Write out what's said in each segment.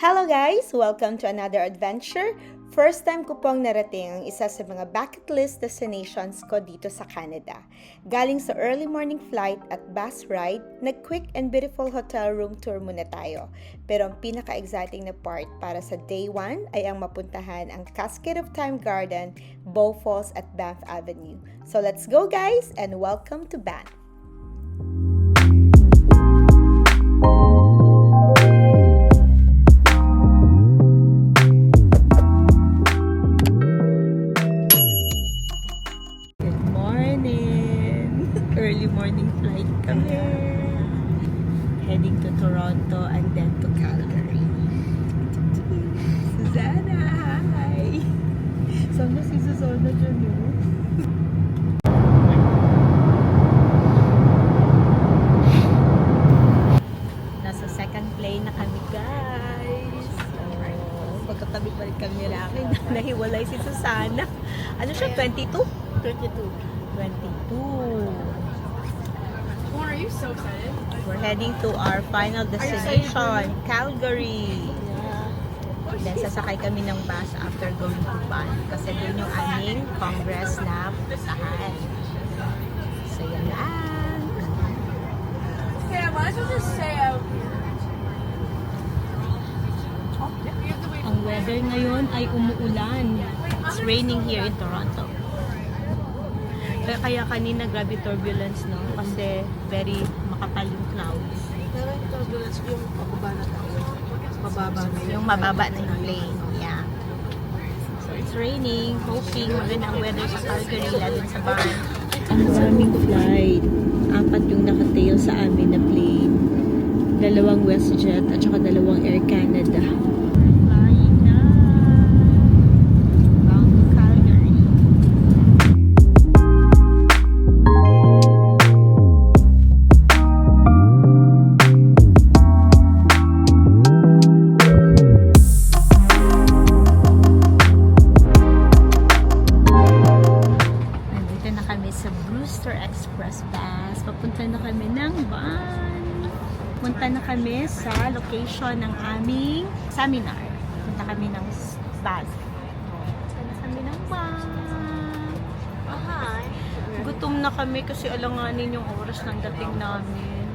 Hello guys! Welcome to another adventure. First time ko pong narating ang isa sa mga bucket list destinations ko dito sa Canada. Galing sa early morning flight at bus ride, nag-quick and beautiful hotel room tour muna tayo. Pero ang pinaka-exciting na part para sa day 1 ay ang mapuntahan ang Cascade of Time Garden, Bow Falls at Banff Avenue. So let's go guys and welcome to Banff! Early morning flight kami. Heading to Toronto and then to Calgary. Susanna, hi! Sana si Susanna dyan yun. Nasa second plane na kami guys. Pagkatabi pa rin kami nila akin. Nahiwalay si Susanna. Ano siya? 22? 22. Are you so excited? We're heading to our final destination, Calgary. Then sasakay kami ng bus after going to Banff kasi doon yung aming congress na puntahan. So yan lang. Okay, why don't you just say Ang weather ngayon ay umuulan. It's raining here in Toronto. Kaya kanina grabe turbulence, no? Kasi very makapal yung clouds. pero yung turbulence yung pababa na tayo. Mababa na Yung mababa na yung plane. Yeah. So it's raining. Hoping magandang weather sa Calgary, lalo sa Banff. Ang daming flight. 4 yung nakatail sa amin na plane. 2 WestJet at saka 2 Air Canada. Flying na. Bound to Calgary. Papunta na kami ng Banff. Punta na kami sa location ng aming seminar. Punta kami ng Banff. Punta na kami ng Banff. Hi. Gutom na kami kasi alanganin yung oras ng dating namin.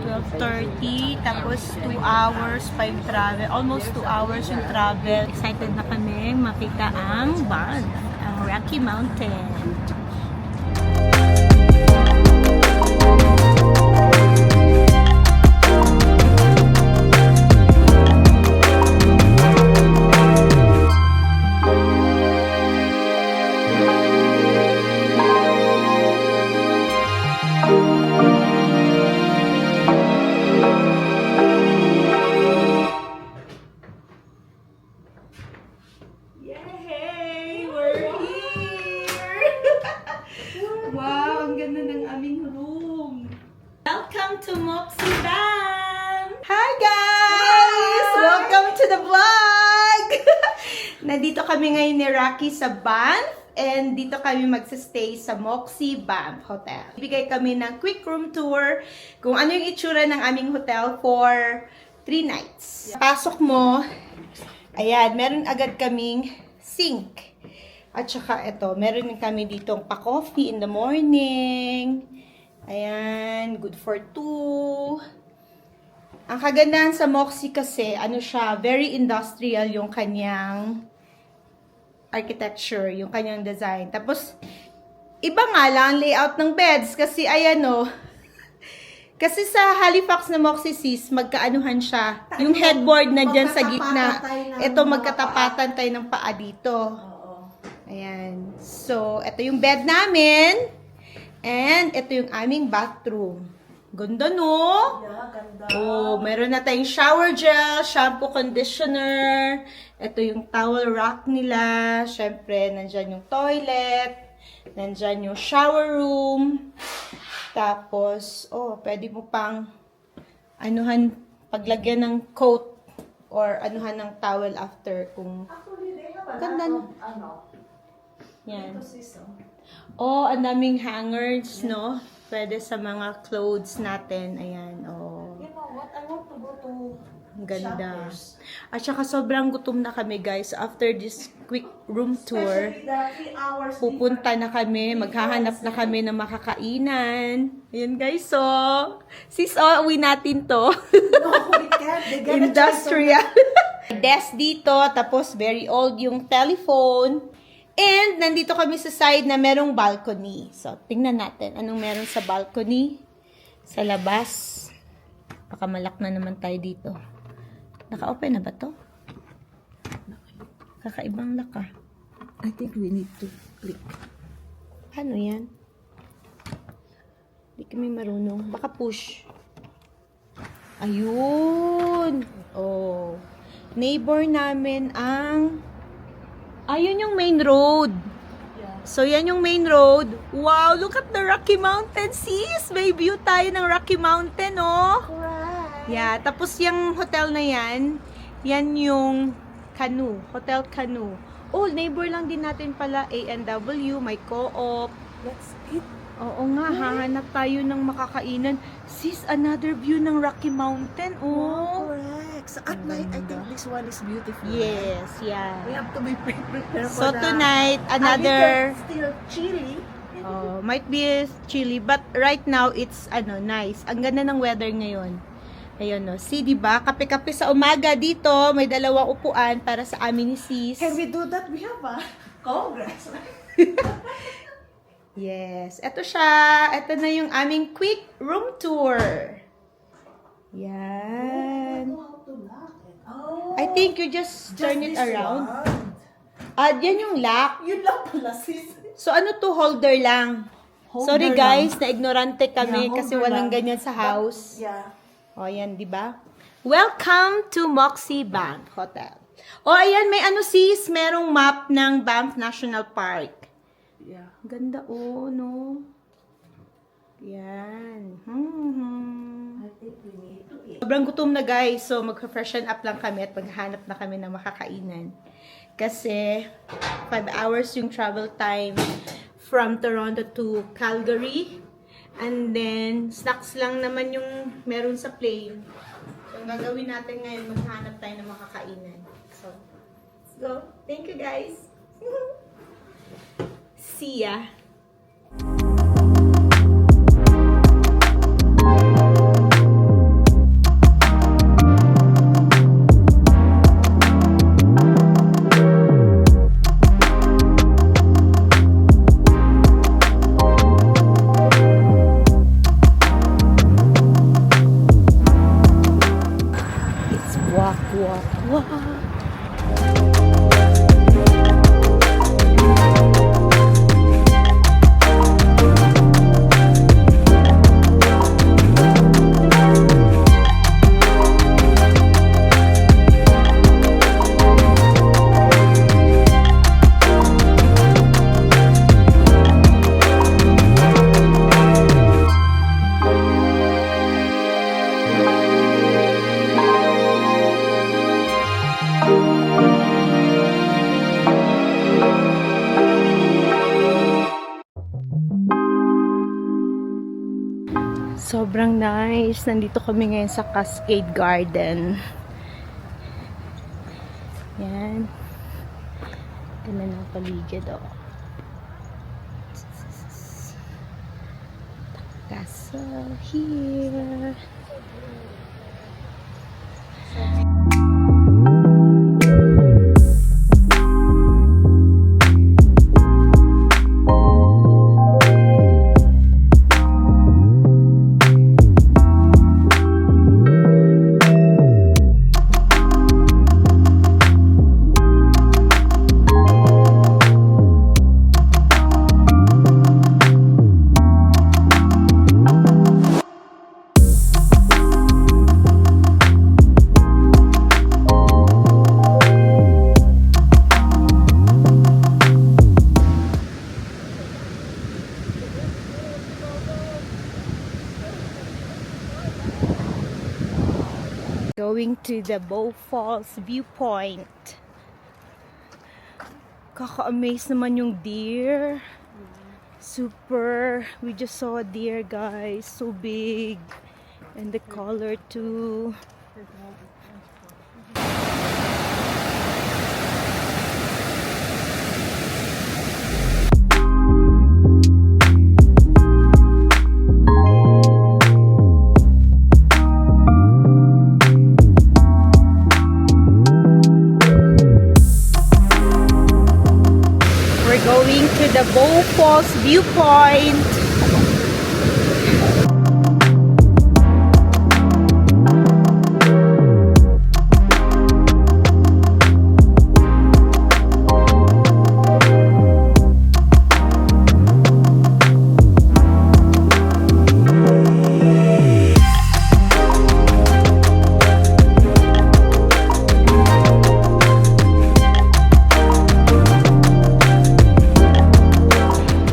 12:30, tapos 2 hours, 5 travel. Almost 2 hours yung travel. Excited na kami makita ang Banff, ang Rocky Mountain. Yay! We're here! Wow! Ang ganda ng aming room! Welcome to Moxie Banff! Hi guys! Hi! Welcome to the vlog! Nandito kami ngayon ni Rocky sa Banff and dito kami magsistay sa Moxie Banff Hotel. Bigay kami ng quick room tour kung ano yung itsura ng aming hotel for 3 nights. Pasok mo, ayan, meron agad kaming sink. At saka ito, meron din kami ditong pa-coffee in the morning. Ayan, good for 2. Ang kagandahan sa Moxie kasi, ano siya, very industrial yung kanyang architecture, yung kanyang design. Tapos, iba nga lang ang layout ng beds kasi ayan o, kasi sa Halifax na Moxie Sis, magkaanuhan siya. Yung headboard na dyan sa gitna. Ito, magkatapatan tayo ng paa dito. Ayan. So, ito yung bed namin. And, ito yung aming bathroom. Ganda, no? Yeah, ganda. Oh, meron na tayong shower gel, shampoo, conditioner. Ito yung towel rack nila. Siyempre, nandyan yung toilet. Nandyan yung shower room. Tapos, pwede mo pang anuhan, paglagyan ng coat or anuhan ng towel after kung Actually, they have a ganda. lot of, ano, Yan. ito sis, Ang daming hangers, no? Pwede sa mga clothes natin. Ayan, You know what? I want to go to two Ang ganda. shoppers. At saka sobrang gutom na kami guys. After this quick room tour, Especially the 3 hours pupunta na kami, maghahanap na kami ng makakainan. Ayan guys, so, sis, uwi natin to. No, we can't. They gotta Industrial. Desk dito, tapos very old yung telephone. And nandito kami sa side na merong balcony. So, tingnan natin anong meron sa balcony. Sa labas. Baka malak na naman tayo dito. Naka-open na ba to? Kakaibang lock ah. I think we need to click. Ano yan? Hindi kami marunong. Baka push. Ayun. Oh. Neighbor namin ang... Ayun yung main road. Yeah. So, yan yung main road. Wow, look at the Rocky Mountain, sis! May view tayo ng Rocky Mountain, oh. Correct. Yeah, tapos yung hotel na yan, yan yung Canoe, Hotel Canoe. Oh, neighbor lang din natin pala, A&W, may co-op. Let's eat. Oo nga, hahanap tayo ng makakainan. Sis, another view ng Rocky Mountain, oh. Correct. So at Ang night, I ganda. think this one is beautiful. Yes, yeah. We have to be prepared So for the... tonight, A another... little still chilly. Oh, might be chilly, but right now it's nice. Ang ganda ng weather ngayon. Ayun no. See, di ba? Kape-kape sa umaga dito, may dalawang upuan para sa amin ni sis. Can we do that? We have a congress. Yes, eto siya. Eto na yung aming quick room tour. Yan. How to lock it. Oh. I think you just turn it this around. one. Yan yung lock. Yun lang pala, sis. So ano to, holder lang. Holder Sorry lang. guys, na ignorante kami Yeah, kasi holder walang lang. ganyan sa house. Yeah. O, yan, di ba? Welcome to Moxie Banff Hotel. O, ayan, may sis, merong map ng Banff National Park. Yeah. Ganda, no? Yan. I think we need to eat. Sobrang gutom na, guys. So, mag-freshen up lang kami at maghanap na kami ng makakainan. Kasi, 5 hours yung travel time from Toronto to Calgary. And then, snacks lang naman yung meron sa plane. So, ang gagawin natin ngayon, maghanap tayo ng makakainan. So, let's go. Thank you, guys. See ya. It's walk, walk, walk. Sobrang nice. Nandito kami ngayon sa Cascade Garden. Yan. Ganda ng paligid, oh. Castle here. Going to the Bow Falls viewpoint. Kaka-amaze naman yung deer. Super. We just saw a deer, guys. So big. And the color too. We're going to the Bow Falls viewpoint.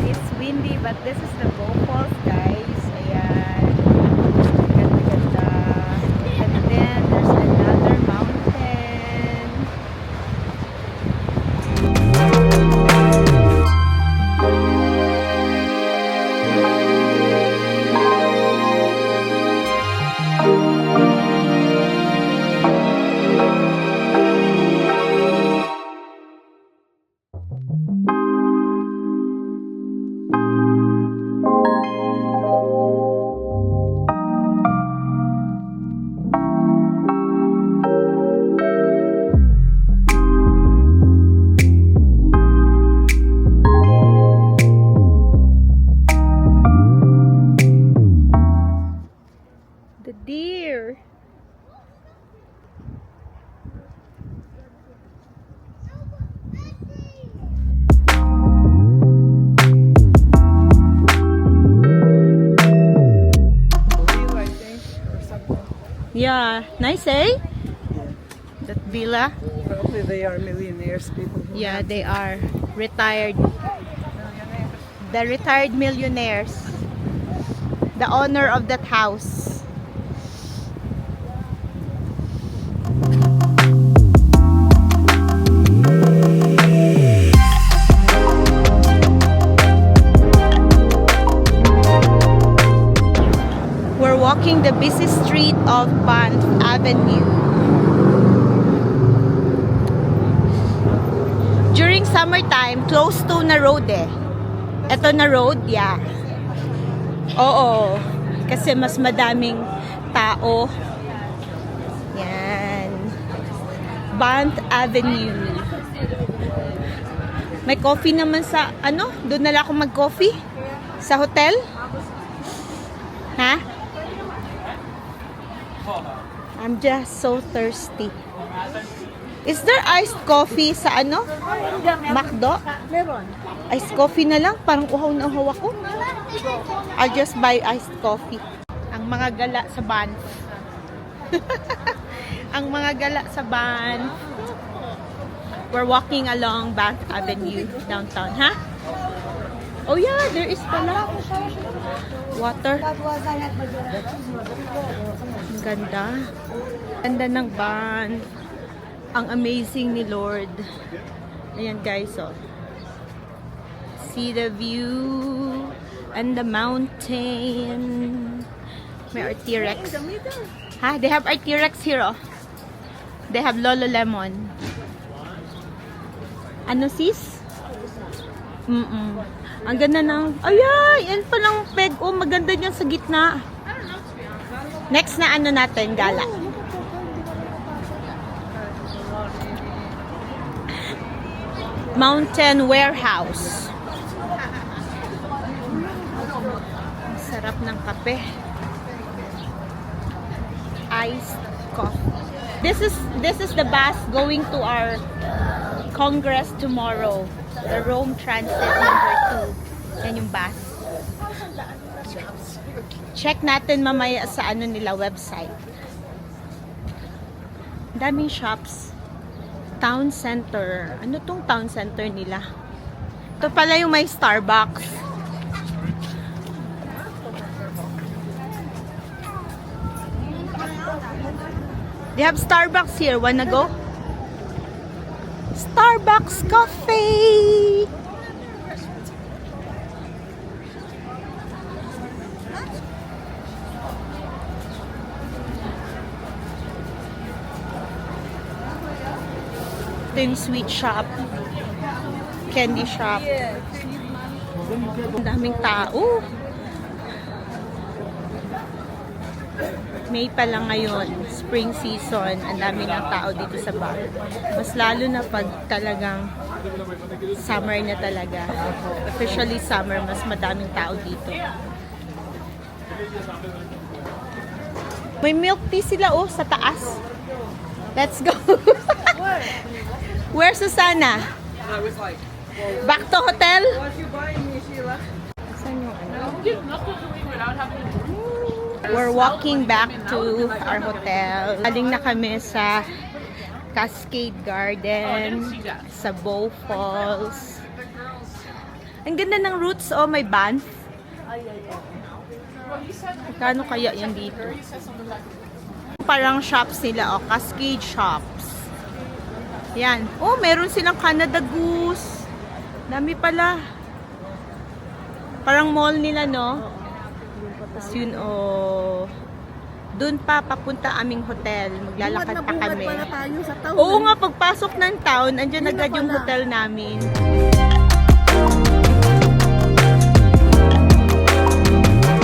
It's windy, but this is the Bow Falls, guys. Ayan. Ganda-ganda. And then, there's another mountain. The deer. I think, or something. Yeah, nice, eh? That villa. Probably they are millionaires, people. Who Yeah, have they are retired. millionaires. The retired millionaires. The owner of that house. We're walking the busy street of Banff Avenue. During summertime, close to na road eh. Ito na road, yeah. Oo. Kasi mas madaming tao. Yan. Banff Avenue. May coffee naman sa, ano? Doon na lang ako mag-coffee? Sa hotel? Ha? I'm just so thirsty. Is there iced coffee sa ano? McDo? Meron. Iced coffee na lang? Parang uhaw na uhaw ako. I'll just buy iced coffee. Ang mga gala sa Banff. Ang mga gala sa Banff. We're walking along Banff Avenue downtown, ha? Oh yeah, there is pala water. Ang ganda. Ganda ng Banff. Ang amazing ni Lord. Ayan guys, oh. See the view and the mountain. May Artirex. Ha? They have Artirex here, oh. They have Lululemon. Ano sis? Ang ganda ng... Ay, yan palang peg. Oh, maganda niyan sa gitna. Next na ano natin, gala. Mountain Warehouse. Ang sarap ng kape. Iced coffee. This is the bus going to our Congress tomorrow. The Rome Transit number 2. Yan yung bus. Check natin mamaya sa ano nila website. Daming shops. Town Center. Ano tong town center nila? Ito pala yung may Starbucks. They have Starbucks here. Wanna go? Starbucks coffee! Ito yung sweet shop. Candy shop. Ang daming tao. May pa lang ngayon, spring season, ang dami ng tao dito sa Banff. Mas lalo na pag talagang summer na talaga. Officially summer, mas madaming tao dito. May milk tea sila sa taas. Let's go. Where's Susana? Back to hotel? Saan yung We're walking back to our hotel. Galing na kami sa Cascade Garden, sa Bow Falls. Ang ganda ng routes, may Banff. Kano kaya yan dito? Parang shops nila, Cascade Shops. Yan. Meron silang Canada Goose. Dami pala. Parang mall nila, no? Tapos yun, doon pa papunta aming hotel. Maglalakad pa kami. Pala tayo sa town. Oo nga, pagpasok ng town, andyan agad yung hotel namin.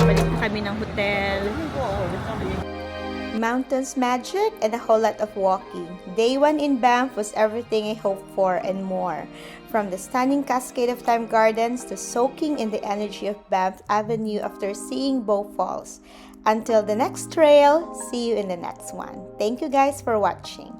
Balik na kami ng hotel. Mountains magic and a whole lot of walking. Day 1 in Banff was everything I hoped for and more. From the stunning cascade of Time Gardens to soaking in the energy of Banff Avenue after seeing Bow Falls. Until the next trail, see you in the next one. Thank you guys for watching.